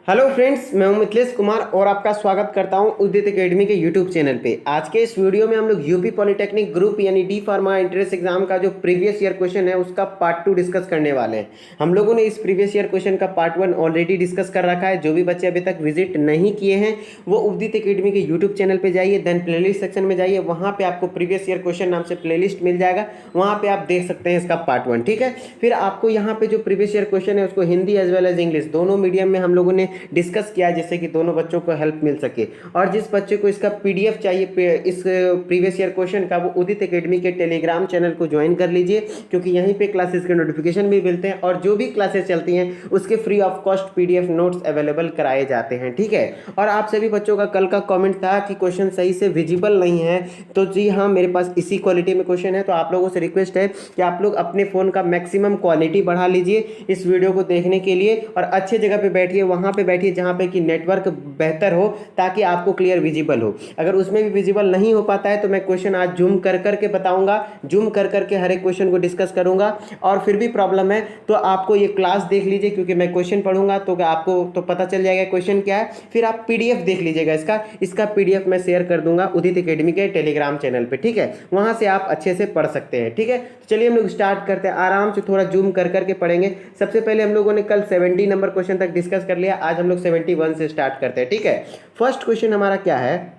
Hello friends, मैं हूं मिथिलेश कुमार और आपका स्वागत करता हूं उदित एकेडमी के यूट्यूब चैनल पे। आज के इस वीडियो में हम लोग यूपी पॉलिटेक्निक ग्रुप यानी डी फार्मा एंट्रेंस एग्जाम का जो प्रीवियस ईयर क्वेश्चन है उसका पार्ट 2 डिस्कस करने वाले हैं। हम लोगों ने इस प्रीवियस ईयर क्वेश्चन का पार्ट 1 ऑलरेडी डिस्कस कर रखा है। जो भी बच्चे अभी तक विजिट नहीं किए हैं वो उदित एकेडमी के यूट्यूब चैनल पर जाइए, देन प्लेलिस्ट सेक्शन में जाइए, वहाँ पर आपको प्रीवियस ईयर क्वेश्चन नाम से प्लेलिस्ट मिल जाएगा, वहाँ पर आप देख सकते हैं इसका पार्ट 1। ठीक है, फिर आपको यहाँ पे जो प्रीवियस ईयर क्वेश्चन है उसको Hindi as well as English दोनों मीडियम में हम लोगों ने डिस्कस किया जिससे कि दोनों बच्चों को हेल्प मिल सके। और जिस बच्चे को इसका पीडीएफ चाहिए इस प्रीवियस ईयर क्वेश्चन का, वो उदित एकेडमी के टेलीग्राम चैनल को ज्वाइन कर लीजिए, क्योंकि यहीं पे क्लासेस के नोटिफिकेशन भी मिलते हैं और जो भी क्लासेस चलती हैं उसके free of cost PDF notes available कराए जाते हैं। ठीक है, और आप सभी बच्चों का कल का कॉमेंट था कि क्वेश्चन सही से विजिबल नहीं है, तो जी हाँ, मेरे पास इसी क्वालिटी में क्वेश्चन है। तो आप लोगों से रिक्वेस्ट है कि आप लोग अपने फ़ोन का मैक्सिमम क्वालिटी बढ़ा लीजिए इस वीडियो को देखने के लिए, और अच्छे जगह पे बैठिए, वहाँ पे बैठिए जहाँ पे कि नेटवर्क बेहतर हो, ताकि आपको क्लियर विजिबल हो। अगर उसमें भी विजिबल नहीं हो पाता है तो मैं क्वेश्चन आज जूम कर करके बताऊंगा, जूम कर करके हर एक क्वेश्चन को डिस्कस करूंगा। और फिर भी प्रॉब्लम है तो आपको ये क्लास देख लीजिए, क्योंकि मैं क्वेश्चन पढ़ूंगा तो आपको तो पता चल जाएगा क्वेश्चन क्या है। फिर आप पीडीएफ देख लीजिएगा, इसका पीडीएफ मैं शेयर कर दूंगा उदित एकेडमी के टेलीग्राम चैनल पे। ठीक है, वहां से आप अच्छे से पढ़ सकते हैं। ठीक है, तो चलिए हम लोग स्टार्ट करते हैं, आराम से थोड़ा जूम कर करके पढ़ेंगे। सबसे पहले हम लोगों ने कल 70 नंबर क्वेश्चन तक डिस्कस कर लिया, आज हम लोग 71 से स्टार्ट करते हैं। ठीक है, फर्स्ट क्वेश्चन हमारा क्या है,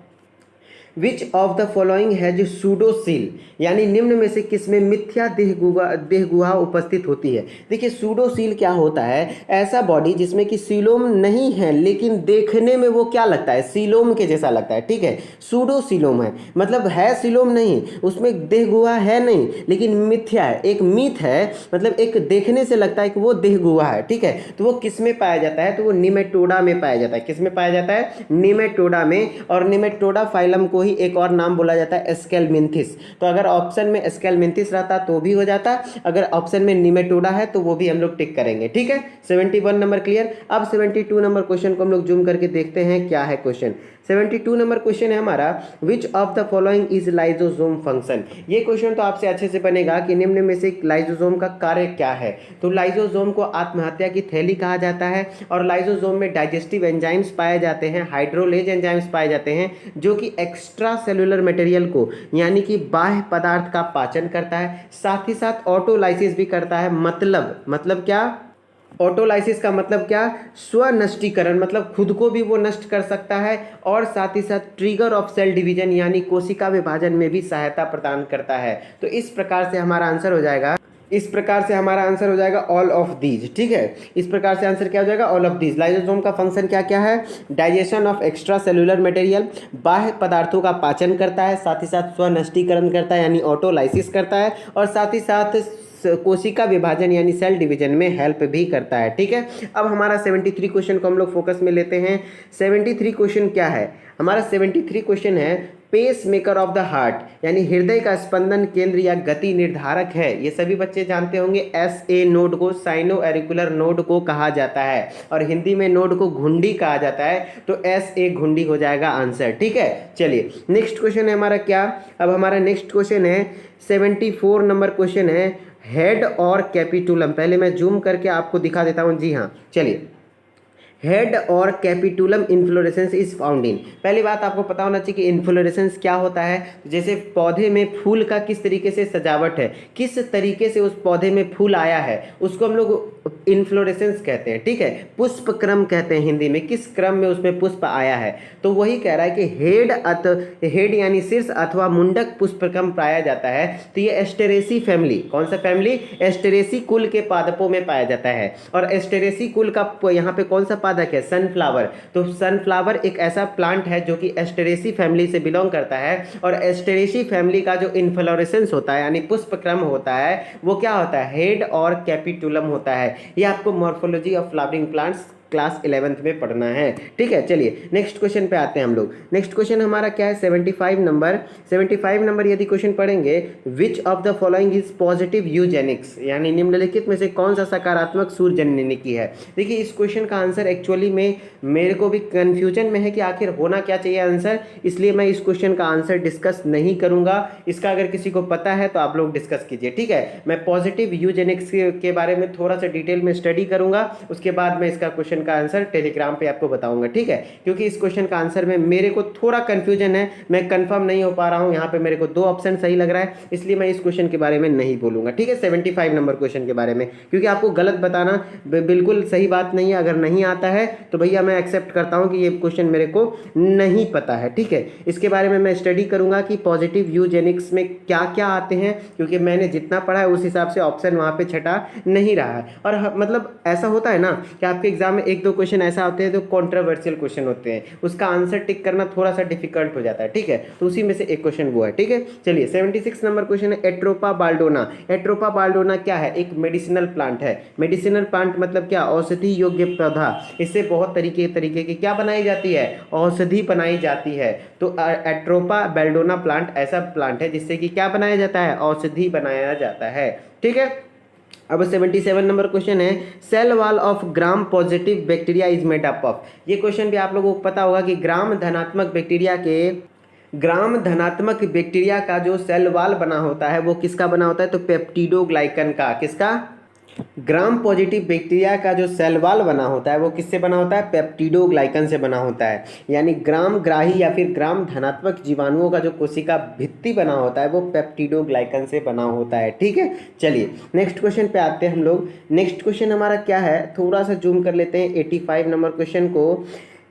which of the following has pseudocoel, यानी निम्न में से किसमें मिथ्या देह गुहा उपस्थित होती है। देखिए, सूडोसील क्या होता है, ऐसा बॉडी जिसमें कि सीलोम नहीं है लेकिन देखने में वो क्या लगता है, सीलोम के जैसा लगता है। ठीक है, सूडोसीलोम है मतलब है सीलोम नहीं, उसमें देह गुहा है नहीं, लेकिन मिथ्या है, एक मिथ है, मतलब एक देखने से लगता है कि वो देह गुहा है। ठीक है, तो वो किस में पाया जाता है, तो वो निमेटोडा में पाया जाता है। किस में पाया जाता है, निमेटोडा में। और निमेटोडा फाइलम को ही एक और नाम बोला जाता है स्केलमिंथिस। तो अगर ऑप्शन में स्केलमिंथिस रहता तो भी हो जाता, अगर ऑप्शन में निमेटोडा है तो वो भी हम लोग टिक करेंगे। ठीक है, 71 नंबर क्लियर। अब 72 नंबर क्वेश्चन को हम लोग जूम करके देखते हैं क्या है क्वेश्चन। 72 नंबर क्वेश्चन है हमारा, विच of the following is lysosome function. ये क्वेश्चन तो आपसे अच्छे से बनेगा कि निम्न में से लाइजोसोम का कार्य क्या है। तो लाइजोसोम को आत्महत्या की थैली कहा जाता है, और लाइजोसोम में डाइजेस्टिव एंजाइम्स पाए जाते हैं, हाइड्रोलेज एंजाइम्स पाए जाते हैं, जो कि एक्स्ट्रा सेलुलर मटेरियल को यानी कि बाह्य पदार्थ का पाचन करता है, साथ ही साथ ऑटोलाइसिस भी करता है। मतलब क्या, ऑटोलाइसिस का मतलब क्या, स्वनष्टीकरण, मतलब खुद को भी वो नष्ट कर सकता है, और साथ ही साथ ट्रिगर ऑफ सेल डिवीजन यानी कोशिका विभाजन में भी सहायता प्रदान करता है। तो इस प्रकार से हमारा आंसर हो जाएगा ऑल ऑफ दीज। ठीक है, इस प्रकार से आंसर क्या हो जाएगा, ऑल ऑफ दीज। लाइसोसोम का फंक्शन क्या क्या है, digestion of extra cellular material, बाह्य पदार्थों का पाचन करता है, साथ ही साथ स्वनष्टीकरण करता है यानी ऑटोलाइसिस करता है, और साथ ही साथ कोशिका विभाजन यानी सेल डिवीजन में हेल्प भी करता है। ठीक है, अब हमारा 73 क्वेश्चन को हम लोग फोकस में लेते हैं। 73 क्वेश्चन क्या है हमारा, 73 क्वेश्चन है pacemaker of the heart, यानी हृदय का स्पंदन केंद्र या गति निर्धारक है। ये सभी बच्चे जानते होंगे, SA नोड को साइनो एरिकुलर नोड को कहा जाता है, और हिंदी में नोड को घुंडी कहा जाता है, तो SA घुंडी हो जाएगा आंसर। ठीक है, चलिए नेक्स्ट क्वेश्चन है हमारा क्या, अब हमारा नेक्स्ट क्वेश्चन है 74 नंबर क्वेश्चन है, हेड और कैपिटुलम। पहले मैं जूम करके आपको दिखा देता हूं। जी हाँ, चलिए, हेड और capitulum inflorescence is found in. पहली बात आपको पता होना चाहिए कि इन्फ्लोरेसेंस क्या होता है। जैसे पौधे में फूल का किस तरीके से सजावट है, किस तरीके से उस पौधे में फूल आया है, उसको हम लोग इन्फ्लोरेसेंस कहते हैं। ठीक है, पुष्प क्रम कहते हैं हिंदी में, किस क्रम में उसमें पुष्प आया है। तो वही कह रहा है कि हेड यानी शीर्ष अथवा मुंडक पुष्प क्रम पाया जाता है। तो ये एस्टेरेसी फैमिली, कौन सा फैमिली, एस्टेरेसी कुल के पादपों में पाया जाता है। और एस्टेरेसी कुल का यहाँ पे कौन सा पादप है, सनफ्लावर। तो सनफ्लावर एक ऐसा प्लांट है जो कि एस्टेरेसी फैमिली से बिलोंग करता है, और एस्टेरेसी फैमिली का जो इन्फ्लोरेसेंस होता है यानी पुष्प क्रम होता है वो क्या होता है, हेड और कैपिटुलम होता है। ये आपको morphology of flowering plants class 11th में पढ़ना है। ठीक है, चलिए नेक्स्ट क्वेश्चन पे आते हैं हम लोग। नेक्स्ट क्वेश्चन हमारा क्या है, 75 नंबर यदि क्वेश्चन पढ़ेंगे, विच of the following is positive Eugenix, यानी निम्नलिखित में से कौन सा सकारात्मक सूरजननिकी है। देखिए, इस क्वेश्चन का आंसर एक्चुअली में मेरे को भी कंफ्यूजन में है कि आखिर होना क्या चाहिए आंसर, इसलिए मैं इस क्वेश्चन का आंसर डिस्कस नहीं करूंगा। इसका अगर किसी को पता है तो आप लोग डिस्कस कीजिए। ठीक है, मैं पॉजिटिव यूजेनिक्स के बारे में थोड़ा सा डिटेल में स्टडी करूंगा, उसके बाद मैं इसका क्वेश्चन क्वेश्चन का आंसर टेलीग्राम पे आपको बताऊंगा, ठीक है, क्योंकि इस क्वेश्चन का आंसर में मेरे को थोड़ा कंफ्यूजन है, मैं कंफर्म नहीं हो पा रहा हूं। यहाँ पे मेरे को 2 ऑप्शन सही लग रहा है, इसलिए मैं इस क्वेश्चन के बारे में नहीं बोलूंगा, ठीक है, 75 नंबर क्वेश्चन के बारे में, क्योंकि आपको गलत बताना बिल्कुल सही बात नहीं है। अगर नहीं आता है तो भैया मैं एक्सेप्ट करता हूँ कि ये क्वेश्चन मेरे को नहीं पता है, ठीक है। इसके बारे में मैं स्टडी करूंगा कि पॉजिटिव यूजेनिक्स में क्या क्या आते हैं, क्योंकि मैंने जितना पढ़ा है उस हिसाब से ऑप्शन वहाँ पे छटा नहीं रहा है। और मतलब ऐसा होता है ना कि आपके एग्जाम में 1-2 क्वेश्चन ऐसा होते हैं जो कॉन्ट्रोवर्शियल क्वेश्चन होते हैं, उसका आंसर टिक करना थोड़ा सा डिफिकल्ट हो जाता है, ठीक है, तो उसी में से एक क्वेश्चन वो है, ठीक है। चलिए 76 नंबर क्वेश्चन है एट्रोपा बाल्डोना। एट्रोपा बाल्डोना क्या है? एक मेडिसिनल प्लांट है। मेडिसिनल प्लांट मतलब क्या? औषधि योग्य पौधा। इससे बहुत तरीके की क्या बनाई जाती है? औषधि बनाई जाती है। तो एट्रोपा बाल्डोना प्लांट ऐसा प्लांट है जिससे कि क्या बनाया जाता है? औषधि बनाया जाता है, ठीक है। अब 77 नंबर क्वेश्चन है cell wall of gram positive bacteria is made up of. ये क्वेश्चन भी आप लोगों को पता होगा कि ग्राम धनात्मक बैक्टीरिया का जो सेल वॉल बना होता है वो किसका बना होता है? तो पेप्टिडोग्लाइकन का। किसका? ग्राम पॉजिटिव बैक्टीरिया का जो सेल वॉल बना होता है वो किससे बना होता है? पेप्टिडोग्लाइकन से बना होता है। यानी ग्राम ग्राही या फिर ग्राम धनात्मक जीवाणुओं का जो कोशिका भित्ति बना होता है वो पेप्टिडोग्लाइकन से बना होता है, ठीक है। चलिए नेक्स्ट क्वेश्चन पे आते हैं हम लोग। नेक्स्ट क्वेश्चन हमारा क्या है, थोड़ा सा जूम कर लेते हैं 85 नंबर क्वेश्चन को।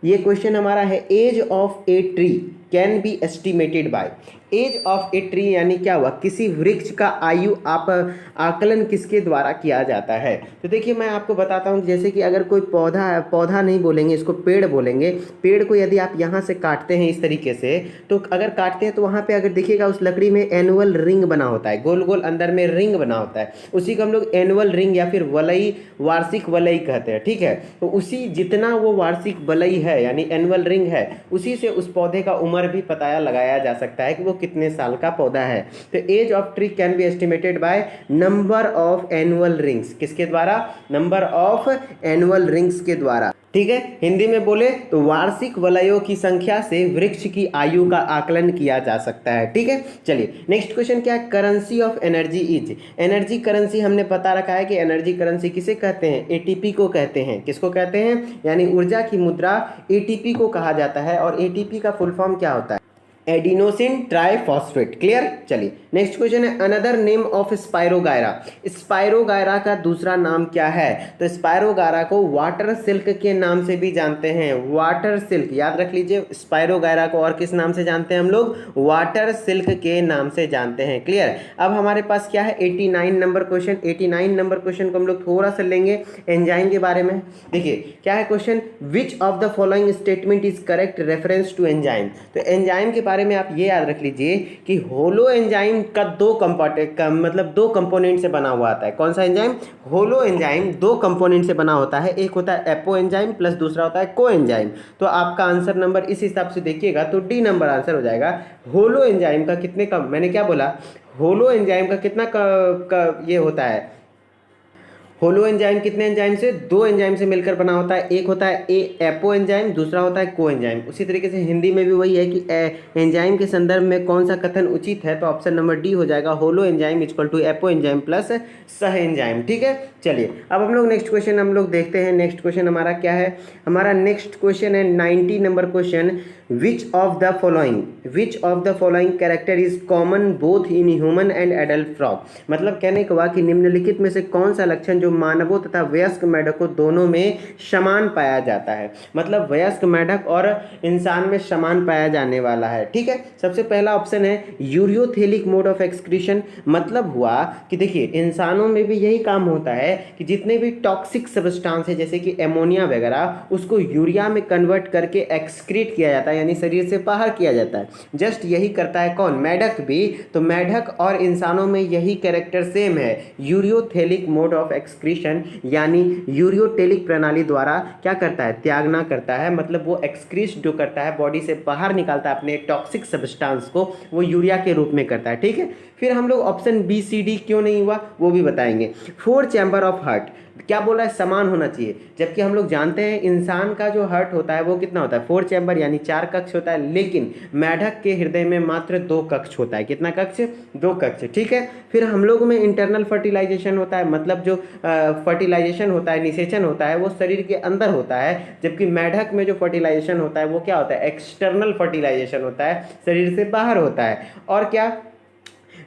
ये क्वेश्चन हमारा है age of a tree can be estimated by. Age of a tree यानी क्या हुआ? किसी वृक्ष का आयु आकलन किसके द्वारा किया जाता है? तो देखिए मैं आपको बताता हूँ, जैसे कि अगर कोई पौधा है, पौधा नहीं बोलेंगे इसको, पेड़ बोलेंगे। पेड़ को यदि आप यहाँ से काटते हैं इस तरीके से, तो अगर काटते हैं तो वहाँ पे अगर देखिएगा उस लकड़ी में एनुअल रिंग बना होता है, गोल गोल अंदर में रिंग बना होता है, उसी को हम लोग एनुअल रिंग या फिर वलई, वार्षिक वलई कहते हैं, ठीक है। तो उसी जितना वो वार्षिक वलई है यानी एनुअल रिंग है, उसी से उस पौधे का उम्र भी पता लगाया जा सकता है कि वो कितने साल का पौधा है। तो age of tree can be estimated by number of annual rings. किसके द्वारा? नंबर ऑफ एनुअल रिंग्स के द्वारा, ठीक है। हिंदी में बोले तो वार्षिक वलयों की संख्या से वृक्ष की आयु का आकलन किया जा सकता है, ठीक है। चलिए नेक्स्ट क्वेश्चन क्या है? Currency of energy is. Energy currency हमने पता रखा है कि एनर्जी करेंसी किसे कहते हैं? एटीपी को कहते हैं। किसको कहते हैं? यानी ऊर्जा की मुद्रा एटीपी को कहा जाता है। और एटीपी का फुल फॉर्म क्या होता है? Adenosine triphosphate. क्लियर। चलिए नेक्स्ट क्वेश्चन है another name of spirogyra. Spirogyra का दूसरा नाम क्या है? तो स्पायरोगायरा को वाटर सिल्क के नाम से भी जानते हैं। वाटर सिल्क, याद रख लीजिए, स्पायरोगायरा को और किस नाम से जानते हैं हम लोग? वाटर सिल्क के नाम से जानते हैं। क्लियर। अब हमारे पास क्या है? 89 नंबर क्वेश्चन। 89 नंबर क्वेश्चन को हम लोग थोड़ा सा लेंगे एंजाइम के बारे में। देखिए क्या है question, which of the following statement is correct reference to enzyme. तो एंजाइम के बारे में आप ये याद रख लीजिए कि होलो एंजाइम का दो कंपोनेंट से बना हुआ आता है। कौन सा एंजाइम? होलो एंजाइम 2 कंपोनेंट से बना होता है। एक होता है एपो एंजाइम प्लस दूसरा होता है को एंजाइम। तो आपका आंसर नंबर इस हिसाब से देखिएगा तो डी नंबर आंसर हो जाएगा। होलो एंजाइम का कितने का, मैंने क्या बोला? होलो एंजाइम का कितना का ये होता है? होलो एंजाइम कितने एंजाइम से? 2 एंजाइम से मिलकर बना होता है। एक होता है एपो एंजाइम, दूसरा होता है को एंजाइम। उसी तरीके से हिंदी में भी वही है कि एंजाइम के संदर्भ में कौन सा कथन उचित है? तो ऑप्शन नंबर डी हो जाएगा, holoenzyme equal to apoenzyme plus सह एंजाइम, ठीक है। चलिए अब हम लोग नेक्स्ट क्वेश्चन हम लोग देखते हैं। नेक्स्ट क्वेश्चन हमारा क्या है? हमारा नेक्स्ट क्वेश्चन है 90 number question. Which of the following character is common both in human and adult frog. मतलब कहने को हुआ कि निम्नलिखित में से कौन सा लक्षण जो मानवों तथा वयस्क मेढकों दोनों में समान पाया जाता है। मतलब वयस्क मेढक और इंसान में समान पाया जाने वाला है, ठीक है। सबसे पहला ऑप्शन है यूरियोथेलिक मोड ऑफ एक्सक्रीशन। मतलब हुआ कि देखिए इंसानों में भी यही काम होता है कि जितने भी टॉक्सिक सब्सटेंस है जैसे कि एमोनिया वगैरह, उसको यूरिया में कन्वर्ट करके एक्सक्रीट किया जाता है, यानी शरीर से बाहर किया जाता है। जस्ट यही करता है कौन? मेढक भी। तो मेढक और इंसानों में यही कैरेक्टर सेम है, यूरियोथेलिक मोड ऑफ एक्सक्रीशन, यानी यूरियोटेलिक प्रणाली द्वारा क्या करता है? त्यागना करता है। मतलब वो एक्सक्रीट जो करता है, बॉडी से बाहर निकालता है अपने टॉक्सिक सब्सटेंस को, वो यूरिया के रूप में करता है, ठीक है। फिर हम लोग ऑप्शन बी सी डी क्यों नहीं हुआ वो भी बताएंगे। 4 चैम्बर ऑफ हार्ट। क्या बोल रहा है, समान होना चाहिए, जबकि हम लोग जानते हैं इंसान का जो हार्ट होता है वो कितना होता है, 4 चैम्बर यानी 4 कक्ष होता है, लेकिन मेढक के हृदय में मात्र 2 कक्ष होता है। कितना कक्ष, 2 कक्ष, ठीक है। फिर हम लोग में इंटरनल फर्टिलाइजेशन होता है, मतलब जो फर्टिलाइजेशन होता है, निषेचन होता है, वो शरीर के अंदर होता है, जबकि मेढक में जो फर्टिलाइजेशन होता है वो क्या होता है, एक्सटर्नल फर्टिलाइजेशन होता है, शरीर से बाहर होता है। और क्या,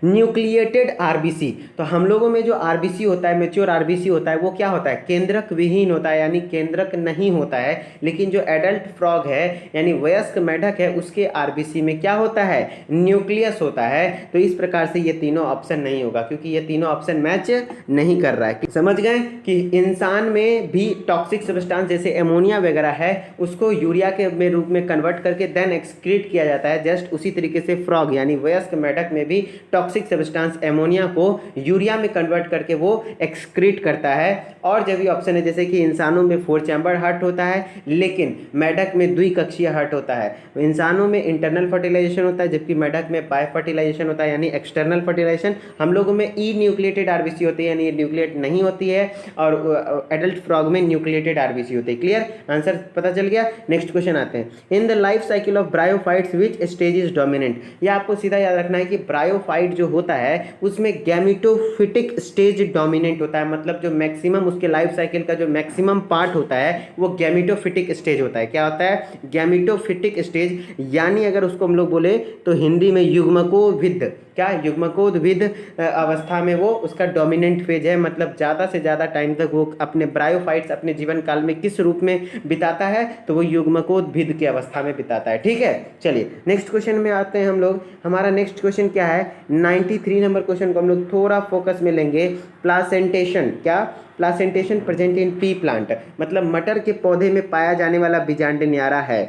न्यूक्लिएटेड आरबीसी, तो हम लोगों में जो आरबीसी होता है, मेच्योर आरबीसी होता है, वो क्या होता है, केंद्रक विहीन होता है, यानी केंद्रक नहीं होता है। लेकिन जो एडल्ट फ्रॉग है यानी वयस्क मेढक है, उसके आरबीसी में क्या होता है, न्यूक्लियस होता है। तो इस प्रकार से ये तीनों ऑप्शन नहीं होगा, क्योंकि ये तीनों ऑप्शन मैच नहीं कर रहा है। समझ गए कि इंसान में भी टॉक्सिक सब्सटेंस जैसे एमोनिया वगैरह है, उसको यूरिया के रूप में कन्वर्ट करके देन एक्सक्रीट किया जाता है। जस्ट उसी तरीके से फ्रॉग यानी वयस्क मेढक में भी टॉक्सिक सब्सटेंस एमोनिया को यूरिया में कन्वर्ट करके वो एक्सक्रीट करता है। और जब भी ऑप्शन है जैसे कि इंसानों में 4 चैम्बर हार्ट होता है, लेकिन मेढक में द्विकक्षीय हार्ट होता है। इंसानों में इंटरनल फर्टिलाइजेशन होता है, जबकि मेढक में बाय फर्टिलाइजेशन होता है, यानी एक्सटर्नल फर्टिलाइजेशन। हम लोगों में ई न्यूक्लिएटेड आरबीसी होती है, यानी न्यूक्लिएट नहीं होती है, और एडल्ट फ्रॉग में न्यूक्लिएटेड आरबीसी होती है। क्लियर, आंसर पता चल गया। नेक्स्ट क्वेश्चन आते हैं, in the life cycle of bryophytes which stage is dominant. ये आपको सीधा याद रखना है कि ब्रायोफाइट जो होता है उसमें गैमेटोफिटिक स्टेज डोमिनेंट होता है, मतलब जो मैक्सिमम उसके लाइफ साइकिल का जो मैक्सिमम पार्ट होता है वो गैमेटोफिटिक स्टेज होता है। क्या होता है, गैमेटोफिटिक स्टेज, यानी अगर उसको हम लोग बोले तो हिंदी में युग्मकोद्भिद, क्या, युग्मकोद्भिद अवस्था में वो उसका डोमिनेंट फेज है, मतलब ज़्यादा से ज़्यादा टाइम तक वो अपने ब्रायोफाइट्स अपने जीवन काल में किस रूप में बिताता है, तो वो युग्मकोद्भिद की अवस्था में बिताता है। ठीक है, चलिए नेक्स्ट क्वेश्चन में आते हैं हम लोग। हमारा नेक्स्ट क्वेश्चन क्या है, 93 नंबर क्वेश्चन को हम लोग थोड़ा फोकस में लेंगे। प्लासेंटेशन, क्या, placentation present in P plant, मतलब मटर के पौधे में पाया जाने वाला बीजांड न्यारा है।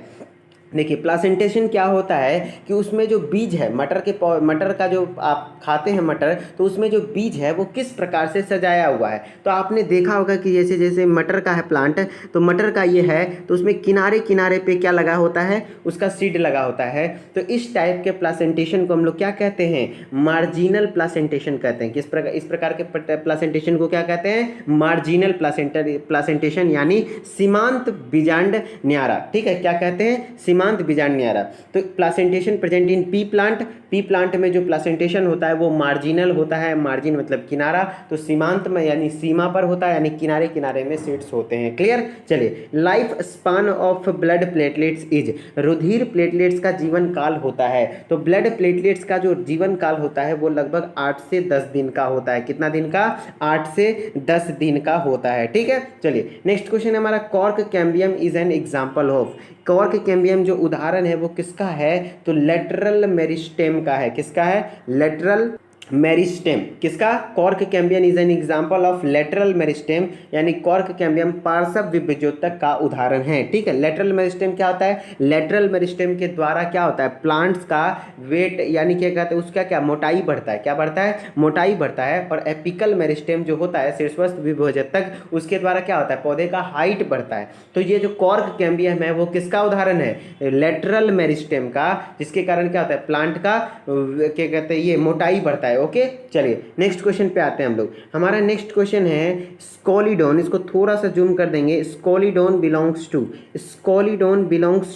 देखिए प्लासेंटेशन क्या होता है कि उसमें जो बीज है मटर का जो आप खाते हैं मटर, तो उसमें जो बीज है वो किस प्रकार से सजाया हुआ है। तो आपने देखा होगा कि जैसे जैसे मटर का है प्लांट, तो मटर का ये है तो उसमें किनारे किनारे पे क्या लगा होता है, उसका सीड लगा होता है। तो इस टाइप के प्लासेंटेशन को हम लोग क्या कहते हैं, मार्जिनल प्लासेंटेशन कहते हैं। इस प्रकार के प्लासेंटेशन को क्या कहते हैं, मार्जिनल प्लासेंटेशन, यानी सीमांत बीजांड न्यारा। ठीक है, क्या कहते हैं, सीमांत बीजांड न्यारा। तो placentation present in P plant में जो प्लासेंटेशन होता है वो मार्जिनल होता है, मार्जिन मतलब किनारा, तो सीमांत में यानी सीमा पर होता है, यानी किनारे किनारे में सीड्स होते हैं। क्लियर, चलिए life span of blood platelets is, रुधिर प्लेटलेट्स का जीवन काल होता है। तो ब्लड प्लेटलेट्स का जो जीवन काल होता है वो लगभग 8 से 10 दिन का होता है। कितना दिन का, 8 से 10 दिन का होता है। ठीक है, चलिए नेक्स्ट क्वेश्चन है हमारा, cork cambium is an example of. Cork cambium जो उदाहरण है वो किसका है, तो लेटरल मेरिस्टेम का है। किसका है, लेटरल मेरिस्टेम। किसका, cork cambium is an example of lateral meristem, यानी कॉर्क कैम्बियम पार्श्व विभज्योतक का उदाहरण है। ठीक है, लेटरल मेरिस्टेम क्या होता है, लेटरल मेरिस्टेम के द्वारा क्या होता है, प्लांट्स का वेट यानी क्या कहते हैं उसका क्या मोटाई बढ़ता है, क्या बढ़ता है, मोटाई बढ़ता है। और एपिकल मेरिस्टेम जो होता है शीर्षस्थ विभज्योतक, उसके द्वारा क्या होता है, पौधे का हाइट बढ़ता है। तो ये जो कॉर्क कैम्बियम है वो किसका उदाहरण है, लेटरल मेरिस्टेम का, जिसके कारण क्या होता है, प्लांट का क्या कहते हैं ये मोटाई बढ़ता है। ओके, चलिए नेक्स्ट क्वेश्चन पे आते हैं हम लोग। हमारा नेक्स्ट क्वेश्चन है स्कोलिडोन, इसको थोड़ा सा जूम कर देंगे। स्कोलिडोन बिलोंग्स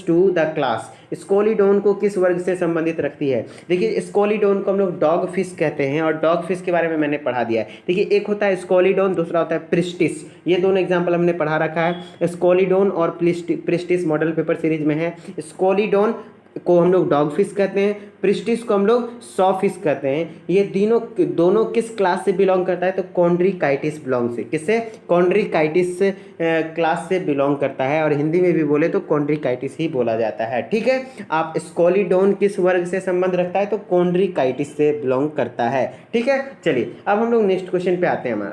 टू द क्लास, स्कोलिडोन को किस वर्ग से संबंधित रखती है। देखिए स्कोलिडोन को हम लोग डॉग फिश कहते हैं, और डॉग फिश के बारे में मैंने पढ़ा दिया है। देखिए एक होता है स्कोलिडोन, दूसरा होता है प्रिस्टिस। ये दोनों एग्जाम्पल हमने पढ़ा रखा है, स्कोलिडोन और प्रिस्टिस मॉडल पेपर सीरीज में है। स्कोलिडोन को हम लोग डॉग फिश कहते हैं, प्रिस्टिस को हम लोग सॉ फिश कहते हैं। ये दोनों किस क्लास से बिलोंग करता है, तो कॉन्ड्रिकाइटिस बिलोंग से, किससे, कॉन्ड्रिकाइटिस क्लास से बिलोंग करता है, और हिंदी में भी बोले तो कॉन्ड्रिकाइटिस ही बोला जाता है। ठीक है, आप स्कोलिडोन किस वर्ग से संबंध रखता है, तो कॉन्ड्रिकाइटिस से बिलोंग करता है। ठीक है, चलिए अब हम लोग नेक्स्ट क्वेश्चन पे आते हैं।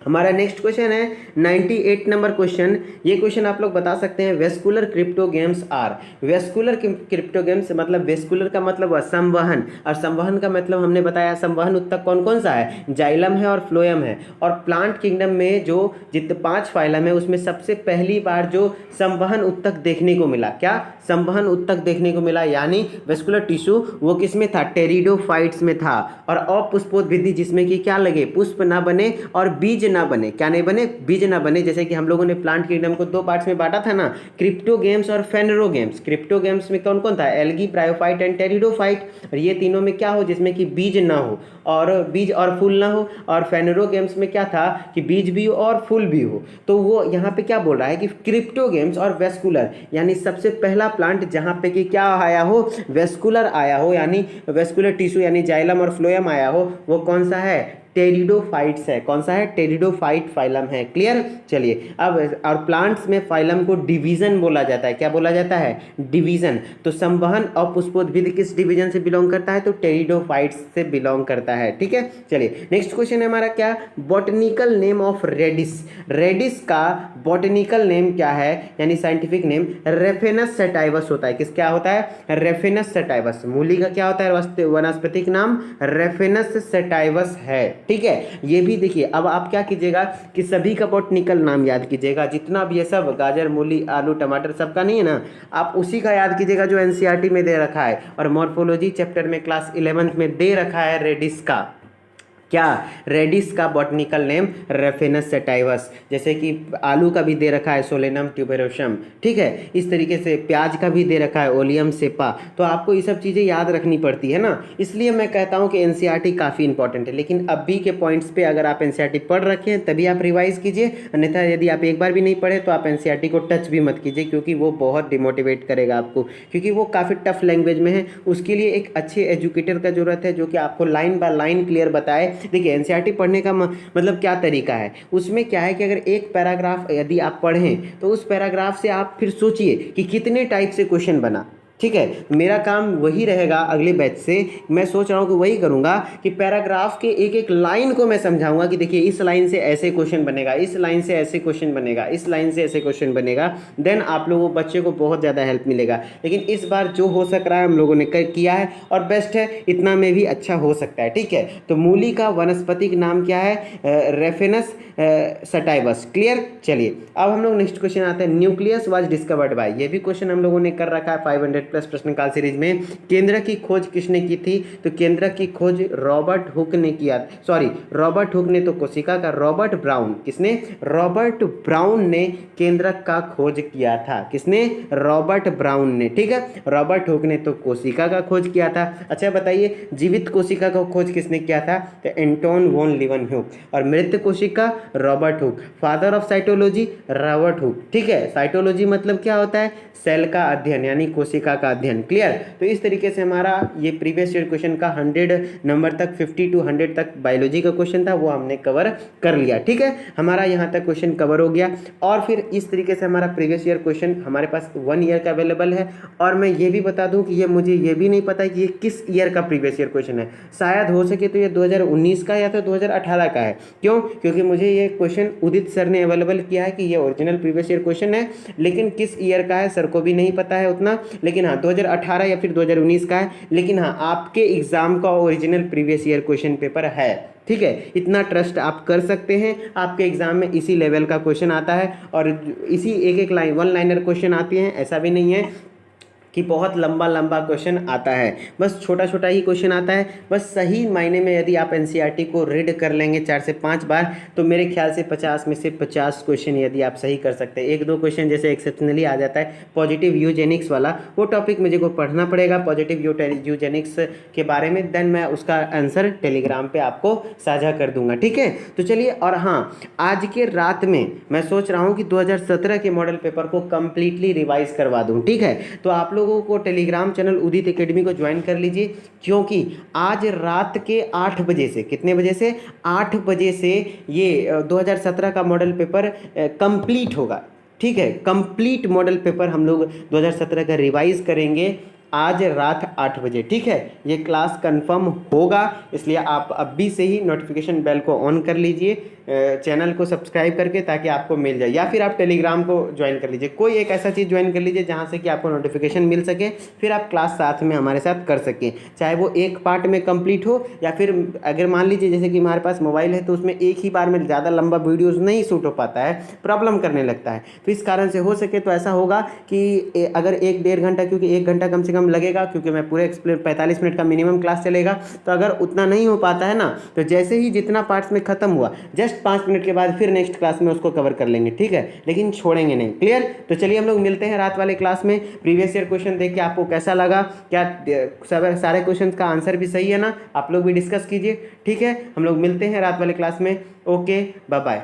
हमारा नेक्स्ट क्वेश्चन है 98 नंबर क्वेश्चन। ये क्वेश्चन आप लोग बता सकते हैं, vascular cryptogams are. Vascular cryptogams मतलब वेस्कुलर का मतलब हुआ संवहन, और संवहन का मतलब हमने बताया संवहन उत्तक कौन कौन सा है, जाइलम है और फ्लोएम है। और प्लांट किंगडम में जो जितने 5 फाइलम है उसमें सबसे पहली बार जो संवहन उत्तक देखने को मिला, क्या, संवहन उत्तक देखने को मिला, यानी वेस्कुलर टिश्यू, वो किस में था, टेरिडोफाइट्स में था। और अपुष्पोद्भिद जिसमें कि क्या लगे, पुष्प ना बने और बीज ना बने, क्या नहीं बने, बीज ना बने। जैसे कि हम लोगों ने प्लांट किंगडम को दो पार्ट्स में बांटा था ना, क्रिप्टोगेम्स और फेनेरोगेम्स। क्रिप्टोगेम्स में कौन कौन था, एल्गी, ब्रायोफाइट एंड टेरिडोफाइट, और ये तीनों में क्या हो, जिसमें कि बीज ना हो और बीज और फूल ना हो। और फेनेरोगेम्स में क्या था कि बीज भी हो और फूल भी हो। तो वो यहाँ पे क्या बोल रहा है कि क्रिप्टोगेम्स और वेस्कुलर, यानी सबसे पहला प्लांट जहाँ पे कि क्या आया हो, वेस्कुलर आया हो, यानी वेस्कुलर टिश्यू यानी जाइलम और फ्लोएम आया हो, वो कौन सा है, टेरिडोफाइट्स है। कौन सा है, टेरिडोफाइट फाइलम है। क्लियर। चलिए अब, और प्लांट्स में फाइलम को डिवीजन बोला जाता है। क्या बोला जाता है, डिवीजन। तो संवहन और पुष्पोद्भिद किस डिवीजन से बिलोंग करता है, तो टेरिडोफाइट्स से बिलोंग करता है। ठीक है। चलिए नेक्स्ट क्वेश्चन है हमारा क्या, botanical name of radish. Radish का बॉटनिकल नेम क्या है, यानी साइंटिफिक नेम रेफेनस सटाइवस होता है। किस क्या होता है, रेफेनस सटाइवस। मूली का क्या होता है, वनस्पतिक नाम रेफेनस सटाइवस है। ठीक है। ये भी देखिए, अब आप क्या कीजिएगा कि सभी का बॉटनिकल नाम याद कीजिएगा, जितना भी ये सब गाजर, मूली, आलू, टमाटर सबका नहीं है ना, आप उसी का याद कीजिएगा जो एनसीईआरटी में दे रखा है और मॉर्फोलॉजी चैप्टर में क्लास 11th में दे रखा है रेडिस का। क्या, रेडिस का बॉटनिकल नेम रेफेनस सटाइवस। जैसे कि आलू का भी दे रखा है सोलेनम ट्यूबेरोसम। ठीक है। इस तरीके से प्याज का भी दे रखा है ओलियम सेपा। तो आपको ये सब चीज़ें याद रखनी पड़ती है ना, इसलिए मैं कहता हूँ कि एनसीईआरटी काफ़ी इंपॉर्टेंट है। लेकिन अभी के पॉइंट्स पे अगर आप एनसीईआरटी पढ़ रखे हैं तभी आप रिवाइज कीजिए, अन्यथा यदि आप एक बार भी नहीं पढ़े तो आप एनसीईआरटी को टच भी मत कीजिए, क्योंकि वो बहुत डिमोटिवेट करेगा आपको, क्योंकि वो काफ़ी टफ लैंग्वेज में है। उसके लिए एक अच्छे एजुकेटर का जरूरत है जो कि आपको लाइन बाय लाइन क्लियर बताए। देखिए एनसीईआरटी पढ़ने का मतलब क्या तरीका है, उसमें क्या है कि अगर एक पैराग्राफ यदि आप पढ़ें तो उस पैराग्राफ से आप फिर सोचिए कि कितने टाइप से क्वेश्चन बना। ठीक है। मेरा काम वही रहेगा अगले बैच से, मैं सोच रहा हूँ कि वही करूँगा कि पैराग्राफ के एक एक लाइन को मैं समझाऊंगा कि देखिए इस लाइन से ऐसे क्वेश्चन बनेगा, इस लाइन से ऐसे क्वेश्चन बनेगा, इस लाइन से ऐसे क्वेश्चन बनेगा। देन आप लोगों बच्चे को बहुत ज़्यादा हेल्प मिलेगा। लेकिन इस बार जो हो सक रहा है हम लोगों ने किया है और बेस्ट है, इतना में भी अच्छा हो सकता है। ठीक है। तो मूली का वनस्पतिक नाम क्या है, रेफेनस सटाइवस। क्लियर। चलिए अब हम लोग नेक्स्ट क्वेश्चन आते हैं, न्यूक्लियस वाज डिस्कवर्ड बाय। ये भी क्वेश्चन हम लोगों ने कर रखा है 500 प्लस प्रश्नकाल सीरीज में। केंद्रक की खोज किसने की थी, तो केंद्रक की खोज रॉबर्ट हुक ने किया। सॉरी, रॉबर्ट हुक ने तो कोशिका का, रॉबर्ट ब्राउन, किसने, रॉबर्ट ब्राउन ने केंद्रक का खोज किया था। किसने, रॉबर्ट ब्राउन ने। ठीक है। रॉबर्ट हुक ने तो कोशिका का खोज किया था। अच्छा बताइए, जीवित कोशिका का खोज किसने किया था, तो एंटोन वॉन लीवनहुक। और मृत कोशिका, Robert Hooke. Father of cytology, Robert Hooke. ठीक है। साइटोलॉजी मतलब क्या होता है, सेल का अध्ययन यानी कोशिका का अध्ययन। क्लियर। तो इस तरीके से हमारा ये प्रीवियस ईयर क्वेश्चन का 100 नंबर तक, 50 to 100 तक बायोलॉजी का क्वेश्चन था, वो हमने कवर कर लिया। ठीक है। हमारा यहाँ तक क्वेश्चन कवर हो गया। और फिर इस तरीके से हमारा प्रीवियस ईयर क्वेश्चन हमारे पास 1 ईयर का अवेलेबल है। और मैं ये भी बता दूं कि ये मुझे ये भी नहीं पता कि ये किस ईयर का प्रीवियस ईयर क्वेश्चन है। शायद हो सके तो ये 2019 का या तो 2018 का है। क्यों, क्योंकि मुझे ये क्वेश्चन उदित सर ने अवेलेबल किया है कि ये ओरिजिनल प्रीवियस ईयर क्वेश्चन है, लेकिन किस ईयर का है सर को भी नहीं पता है उतना। लेकिन हाँ 2018 या फिर 2019 का है। लेकिन हाँ आपके एग्जाम का original previous year question paper है। ठीक है। इतना ट्रस्ट आप कर सकते हैं, आपके एग्जाम में इसी लेवल का क्वेश्चन आता है और इसी एक एक लाइन, 1 लाइनर क्वेश्चन आती हैं। ऐसा भी नहीं है कि बहुत लंबा लंबा क्वेश्चन आता है, बस छोटा छोटा ही क्वेश्चन आता है। बस सही मायने में यदि आप एनसीईआरटी को रीड कर लेंगे 4 से 5 बार तो मेरे ख्याल से 50 में से 50 क्वेश्चन यदि आप सही कर सकते हैं। 1-2 क्वेश्चन जैसे एक्सेप्शनली आ जाता है, पॉजिटिव यूजेनिक्स वाला, वो टॉपिक मुझे को पढ़ना पड़ेगा पॉजिटिव यूजेनिक्स के बारे में। देन मैं उसका आंसर टेलीग्राम पर आपको साझा कर दूंगा। ठीक है। तो चलिए, और हाँ आज के रात में मैं सोच रहा हूँ कि 2017 के मॉडल पेपर को कम्प्लीटली रिवाइज करवा दूँ। ठीक है। तो आप लोगों को टेलीग्राम चैनल उदित एकेडमी को ज्वाइन कर लीजिए, क्योंकि आज रात के 8 बजे से, कितने बजे से, 8 बजे से ये 2017 का मॉडल पेपर कंप्लीट होगा। ठीक है। कंप्लीट मॉडल पेपर हम लोग 2017 का रिवाइज करेंगे आज रात 8 बजे। ठीक है। ये क्लास कंफर्म होगा, इसलिए आप अभी से ही नोटिफिकेशन बेल को ऑन कर लीजिए, चैनल को सब्सक्राइब करके, ताकि आपको मिल जाए। या फिर आप टेलीग्राम को ज्वाइन कर लीजिए, कोई एक ऐसा चीज़ ज्वाइन कर लीजिए जहाँ से कि आपको नोटिफिकेशन मिल सके, फिर आप क्लास साथ में हमारे साथ कर सकें, चाहे वो एक पार्ट में कंप्लीट हो या फिर अगर मान लीजिए जैसे कि हमारे पास मोबाइल है तो उसमें एक ही बार में ज़्यादा लंबा वीडियोज़ नहीं शूट हो पाता है, प्रॉब्लम करने लगता है। तो इस कारण से हो सके तो ऐसा होगा कि अगर 1-1.5 घंटा, क्योंकि 1 घंटा कम से कम लगेगा, क्योंकि मैं पूरे 45 मिनट का मिनिमम क्लास चलेगा, तो अगर उतना नहीं हो पाता है ना, तो जैसे ही जितना पार्ट्स में खत्म हुआ जस्ट जस्ट 5 मिनट के बाद फिर नेक्स्ट क्लास में उसको कवर कर लेंगे, ठीक है, लेकिन छोड़ेंगे नहीं। क्लियर? तो चलिए हम लोग मिलते हैं रात वाले क्लास में। प्रीवियस ईयर क्वेश्चन देख के आपको कैसा लगा, क्या सारे क्वेश्चन का आंसर भी सही है ना, आप लोग भी डिस्कस कीजिए, ठीक है। हम लोग मिलते हैं रात वाले क्लास में। Okay, bye bye.